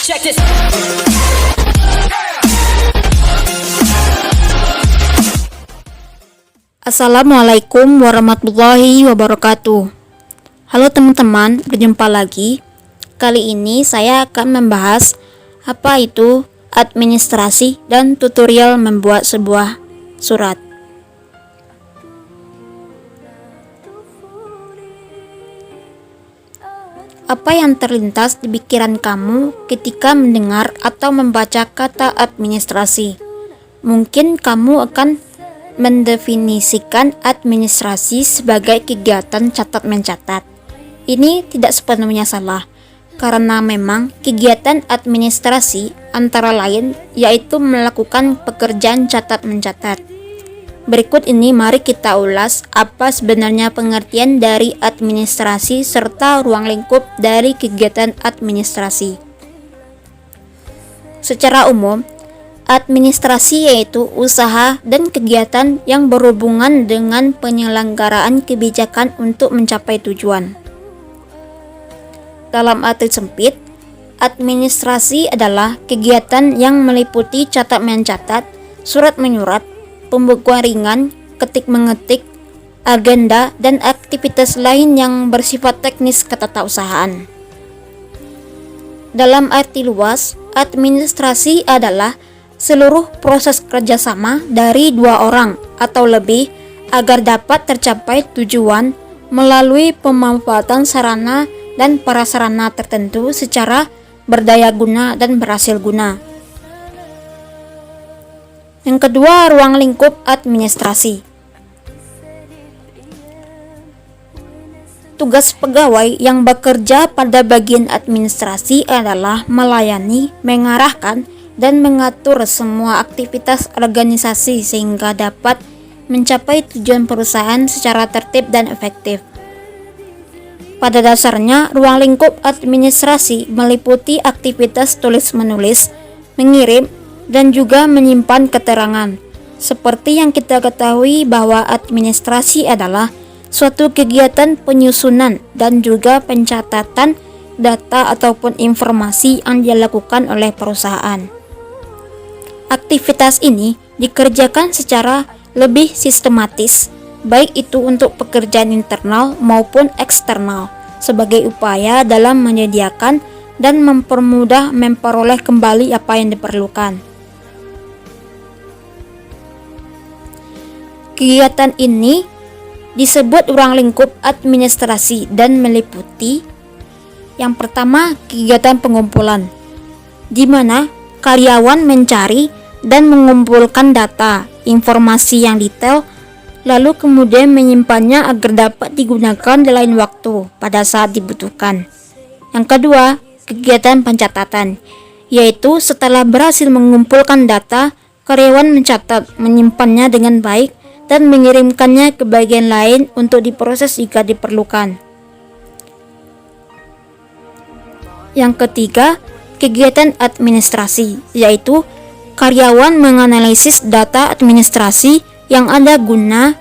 Check this. Assalamualaikum warahmatullahi wabarakatuh. Halo teman-teman, berjumpa lagi. Kali ini saya akan membahas apa itu administrasi dan tutorial membuat sebuah surat. Apa yang terlintas di pikiran kamu ketika mendengar atau membaca kata administrasi? Mungkin kamu akan mendefinisikan administrasi sebagai kegiatan catat-mencatat. Ini tidak sepenuhnya salah, karena memang kegiatan administrasi antara lain yaitu melakukan pekerjaan catat-mencatat. Berikut ini mari kita ulas apa sebenarnya pengertian dari administrasi serta ruang lingkup dari kegiatan administrasi. Secara umum, administrasi yaitu usaha dan kegiatan yang berhubungan dengan penyelenggaraan kebijakan untuk mencapai tujuan. Dalam arti sempit, administrasi adalah kegiatan yang meliputi catat-mencatat, surat-menyurat, pembukuan ringan, ketik-mengetik, agenda, dan aktivitas lain yang bersifat teknis ketatausahaan. Dalam arti luas, administrasi adalah seluruh proses kerjasama dari dua orang atau lebih agar dapat tercapai tujuan melalui pemanfaatan sarana dan prasarana tertentu secara berdaya guna dan berhasil guna. Yang kedua, ruang lingkup administrasi. Tugas pegawai yang bekerja pada bagian administrasi adalah melayani, mengarahkan, dan mengatur semua aktivitas organisasi sehingga dapat mencapai tujuan perusahaan secara tertib dan efektif. Pada dasarnya, ruang lingkup administrasi meliputi aktivitas tulis-menulis, mengirim, dan juga menyimpan keterangan. Seperti yang kita ketahui bahwa administrasi adalah suatu kegiatan penyusunan dan juga pencatatan data ataupun informasi yang dilakukan oleh perusahaan. Aktivitas ini dikerjakan secara lebih sistematis, baik itu untuk pekerjaan internal maupun eksternal, sebagai upaya dalam menyediakan dan mempermudah memperoleh kembali apa yang diperlukan. Kegiatan ini disebut ruang lingkup administrasi dan meliputi yang pertama, kegiatan pengumpulan, di mana karyawan mencari dan mengumpulkan data, informasi yang detail, lalu kemudian menyimpannya agar dapat digunakan di lain waktu pada saat dibutuhkan. Yang kedua, kegiatan pencatatan, yaitu setelah berhasil mengumpulkan data, karyawan mencatat, menyimpannya dengan baik, dan mengirimkannya ke bagian lain untuk diproses jika diperlukan. Yang ketiga, kegiatan administrasi, yaitu karyawan menganalisis data administrasi yang ada guna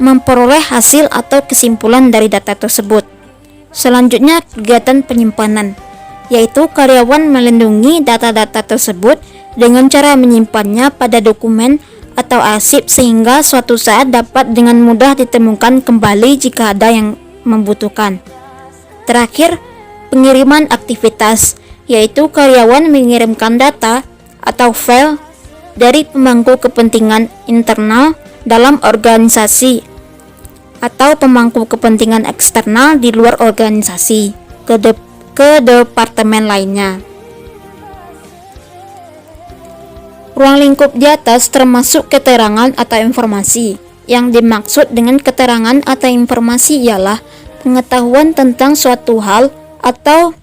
memperoleh hasil atau kesimpulan dari data tersebut. Selanjutnya, kegiatan penyimpanan, yaitu karyawan melindungi data-data tersebut dengan cara menyimpannya pada dokumen atau arsip sehingga suatu saat dapat dengan mudah ditemukan kembali jika ada yang membutuhkan. Terakhir, pengiriman aktivitas, yaitu karyawan mengirimkan data atau file dari pemangku kepentingan internal dalam organisasi atau pemangku kepentingan eksternal di luar organisasi ke departemen lainnya. Ruang lingkup di atas termasuk keterangan atau informasi. Yang dimaksud dengan keterangan atau informasi ialah pengetahuan tentang suatu hal atau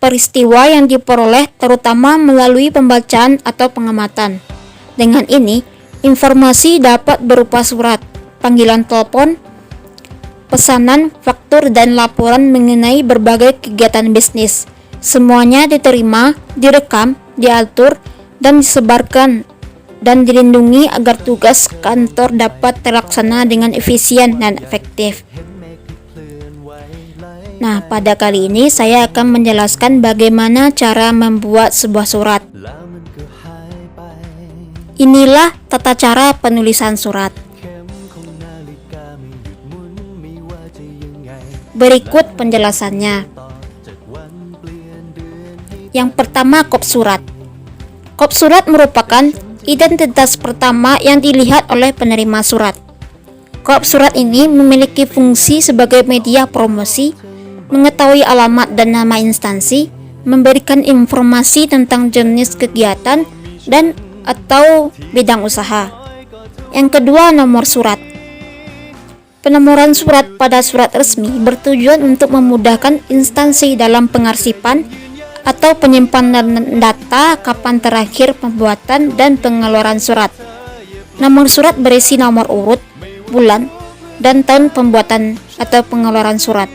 peristiwa yang diperoleh terutama melalui pembacaan atau pengamatan. Dengan ini, informasi dapat berupa surat, panggilan telepon, pesanan, faktur, dan laporan mengenai berbagai kegiatan bisnis. Semuanya diterima, direkam, diatur, dan disebarkan dan dilindungi agar tugas kantor dapat terlaksana dengan efisien dan efektif. Nah, pada kali ini saya akan menjelaskan bagaimana cara membuat sebuah surat. Inilah tata cara penulisan surat. Berikut penjelasannya. Yang pertama, kop surat. Kop surat merupakan identitas pertama yang dilihat oleh penerima surat. Kop surat ini memiliki fungsi sebagai media promosi, mengetahui alamat dan nama instansi, memberikan informasi tentang jenis kegiatan dan atau bidang usaha. Yang kedua, nomor surat. Penomoran surat pada surat resmi bertujuan untuk memudahkan instansi dalam pengarsipan atau penyimpanan data kapan terakhir pembuatan dan pengeluaran surat. Nomor surat berisi nomor urut, bulan, dan tahun pembuatan atau pengeluaran surat.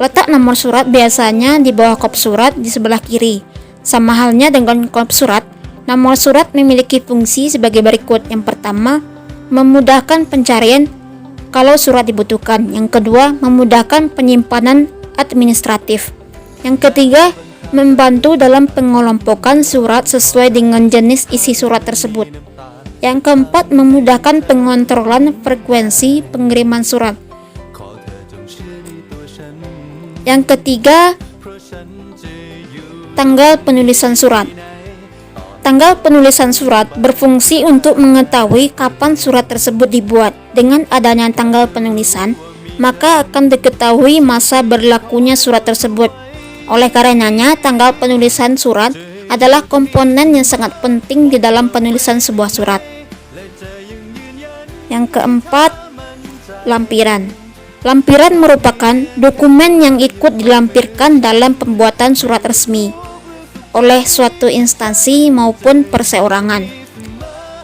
Letak nomor surat biasanya di bawah kop surat di sebelah kiri. Sama halnya dengan kop surat, nomor surat memiliki fungsi sebagai berikut. Yang pertama, memudahkan pencarian kalau surat dibutuhkan. Yang kedua, memudahkan penyimpanan administratif. Yang ketiga, membantu dalam pengelompokan surat sesuai dengan jenis isi surat tersebut. Yang keempat, memudahkan pengontrolan frekuensi pengiriman surat. Yang ketiga, tanggal penulisan surat. Tanggal penulisan surat berfungsi untuk mengetahui kapan surat tersebut dibuat. Dengan adanya tanggal penulisan, maka akan diketahui masa berlakunya surat tersebut. Oleh karenanya, tanggal penulisan surat adalah komponen yang sangat penting di dalam penulisan sebuah surat. Yang keempat, lampiran. Lampiran merupakan dokumen yang ikut dilampirkan dalam pembuatan surat resmi oleh suatu instansi maupun perseorangan.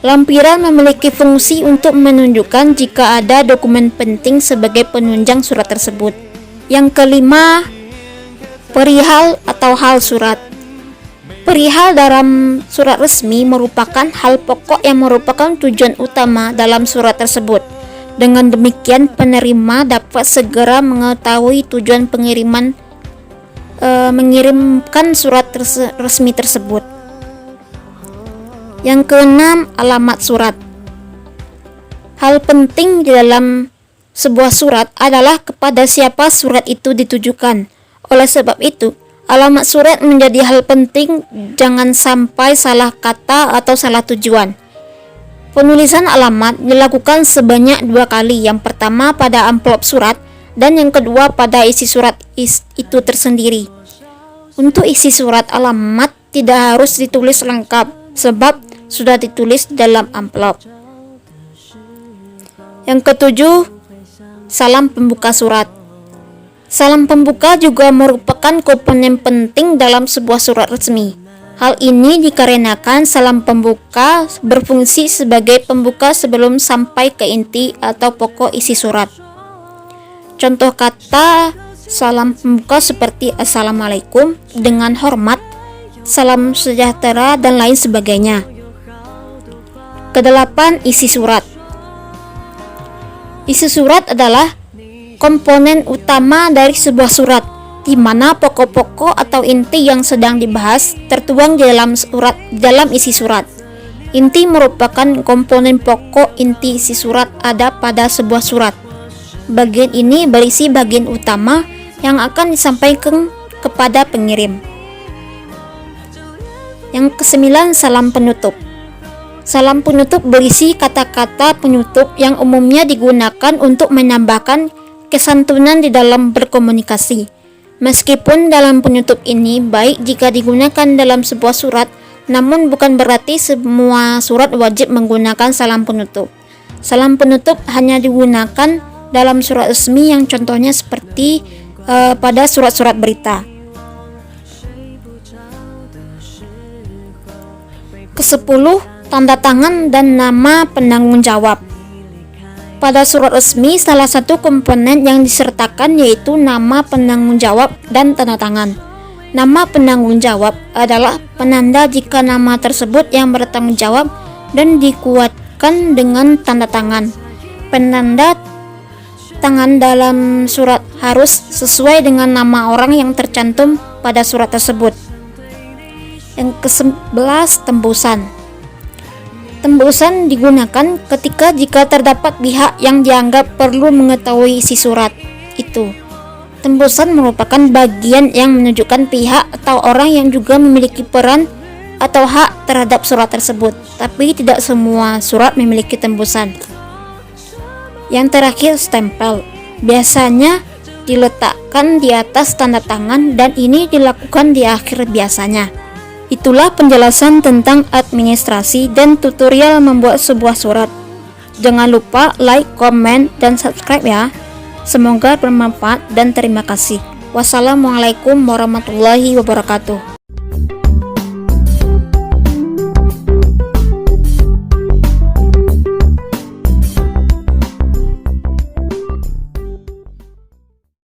Lampiran memiliki fungsi untuk menunjukkan jika ada dokumen penting sebagai penunjang surat tersebut. Yang kelima, perihal atau hal surat. Perihal dalam surat resmi merupakan hal pokok yang merupakan tujuan utama dalam surat tersebut. Dengan demikian, penerima dapat segera mengetahui tujuan mengirimkan surat resmi tersebut. Yang keenam, alamat surat. Hal penting di dalam sebuah surat adalah kepada siapa surat itu ditujukan. Oleh sebab itu, alamat surat menjadi hal penting, jangan sampai salah kata atau salah tujuan. Penulisan alamat dilakukan sebanyak 2 kali. Yang pertama pada amplop surat dan yang kedua pada isi surat itu tersendiri. Untuk isi surat alamat tidak harus ditulis lengkap sebab sudah ditulis dalam amplop. Yang ketujuh, salam pembuka surat. Salam pembuka juga merupakan komponen penting dalam sebuah surat resmi. Hal ini dikarenakan salam pembuka berfungsi sebagai pembuka sebelum sampai ke inti atau pokok isi surat. Contoh kata salam pembuka seperti Assalamualaikum, dengan hormat, salam sejahtera, dan lain sebagainya. Kedelapan, isi surat. Isi surat adalah komponen utama dari sebuah surat, di mana pokok-pokok atau inti yang sedang dibahas tertuang di dalam isi surat. Inti merupakan komponen pokok inti isi surat ada pada sebuah surat. Bagian ini berisi bagian utama yang akan disampaikan kepada pengirim. Yang kesembilan, salam penutup. Salam penutup berisi kata-kata penutup yang umumnya digunakan untuk menambahkan kesantunan di dalam berkomunikasi. Meskipun dalam penutup ini baik jika digunakan dalam sebuah surat, namun bukan berarti semua surat wajib menggunakan salam penutup. Salam penutup hanya digunakan dalam surat resmi yang contohnya seperti pada surat-surat berita. Kesepuluh, tanda tangan dan nama penanggung jawab. Pada surat resmi, salah satu komponen yang disertakan yaitu nama penanggung jawab dan tanda tangan. Nama penanggung jawab adalah penanda jika nama tersebut yang bertanggung jawab dan dikuatkan dengan tanda tangan. Penanda tangan dalam surat harus sesuai dengan nama orang yang tercantum pada surat tersebut. Yang ke-11, tembusan. Tembusan digunakan jika terdapat pihak yang dianggap perlu mengetahui isi surat itu. Tembusan merupakan bagian yang menunjukkan pihak atau orang yang juga memiliki peran atau hak terhadap surat tersebut, tapi tidak semua surat memiliki tembusan. Yang terakhir, stempel. Biasanya diletakkan di atas tanda tangan dan ini dilakukan di akhir biasanya. Itulah penjelasan tentang administrasi dan tutorial membuat sebuah surat. Jangan lupa like, komen, dan subscribe ya. Semoga bermanfaat dan terima kasih. Wassalamualaikum warahmatullahi wabarakatuh.